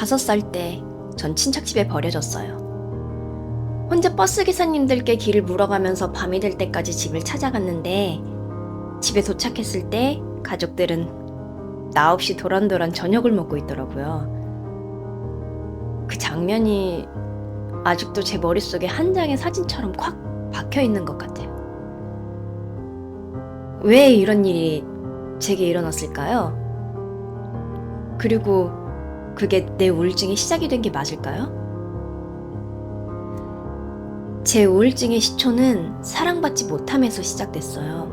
5살 때 전 친척집에 버려졌어요. 혼자 버스 기사님들께 길을 물어가면서 밤이 될 때까지 집을 찾아갔는데 집에 도착했을 때 가족들은 나 없이 도란도란 저녁을 먹고 있더라고요. 그 장면이 아직도 제 머릿속에 한 장의 사진처럼 콱 박혀 있는 것 같아요. 왜 이런 일이 제게 일어났을까요? 그리고 그게 내 우울증의 시작이 된 게 맞을까요? 제 우울증의 시초는 사랑받지 못함에서 시작됐어요.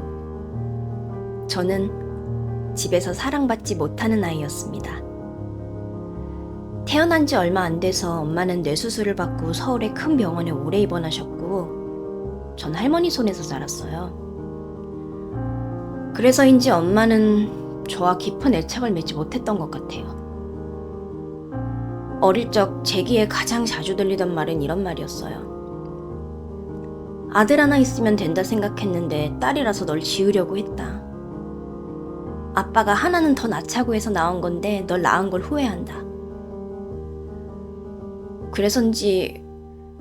저는 집에서 사랑받지 못하는 아이였습니다. 태어난 지 얼마 안 돼서 엄마는 뇌수술을 받고 서울의 큰 병원에 오래 입원하셨고 전 할머니 손에서 자랐어요. 그래서인지 엄마는 저와 깊은 애착을 맺지 못했던 것 같아요. 어릴 적 제 귀에 가장 자주 들리던 말은 이런 말이었어요. 아들 하나 있으면 된다 생각했는데 딸이라서 널 지으려고 했다. 아빠가 하나는 더 낳자고 해서 낳은 건데 널 낳은 걸 후회한다. 그래서인지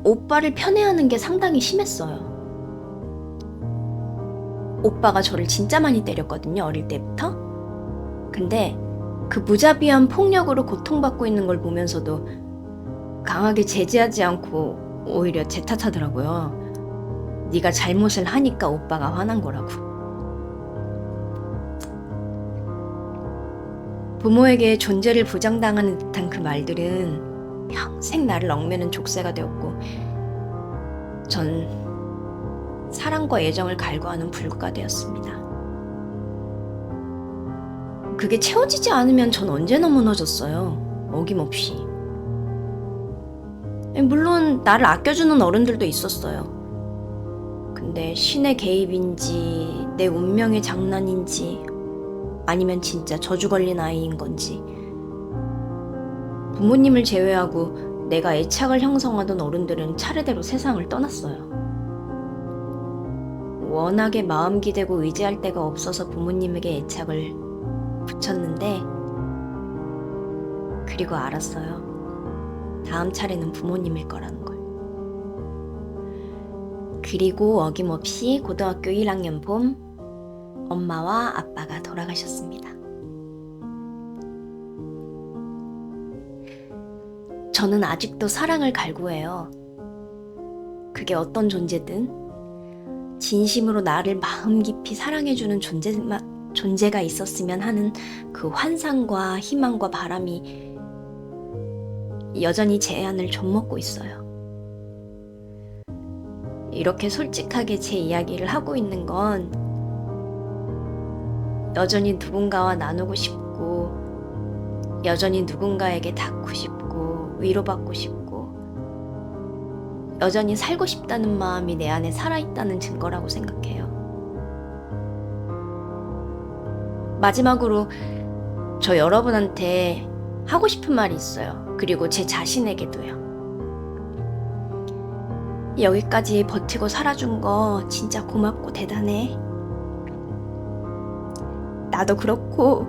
오빠를 편애하는 게 상당히 심했어요. 오빠가 저를 진짜 많이 때렸거든요, 어릴 때부터. 근데 그 무자비한 폭력으로 고통받고 있는 걸 보면서도 강하게 제지하지 않고 오히려 제 탓하더라고요. 네가 잘못을 하니까 오빠가 화난 거라고. 부모에게 존재를 부정당하는 듯한 그 말들은 평생 나를 얽매는 족쇄가 되었고 전 사랑과 애정을 갈구하는 불구가 되었습니다. 그게 채워지지 않으면 전 언제나 무너졌어요. 어김없이. 물론 나를 아껴주는 어른들도 있었어요. 근데 신의 개입인지 내 운명의 장난인지 아니면 진짜 저주 걸린 아이인 건지 부모님을 제외하고 내가 애착을 형성하던 어른들은 차례대로 세상을 떠났어요. 워낙에 마음 기대고 의지할 데가 없어서 부모님에게 애착을 붙였는데 그리고 알았어요. 다음 차례는 부모님일 거라는 걸. 그리고 어김없이 고등학교 1학년 봄 엄마와 아빠가 돌아가셨습니다. 저는 아직도 사랑을 갈구해요. 그게 어떤 존재든 진심으로 나를 마음 깊이 사랑해주는 존재가 있었으면 하는 그 환상과 희망과 바람이 여전히 제 안을 좀먹고 있어요. 이렇게 솔직하게 제 이야기를 하고 있는 건 여전히 누군가와 나누고 싶고 여전히 누군가에게 닿고 싶고 위로받고 싶고 여전히 살고 싶다는 마음이 내 안에 살아있다는 증거라고 생각해요. 마지막으로 저 여러분한테 하고 싶은 말이 있어요. 그리고 제 자신에게도요. 여기까지 버티고 살아준 거 진짜 고맙고 대단해. 나도 그렇고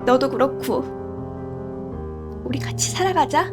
너도 그렇고 우리 같이 살아가자.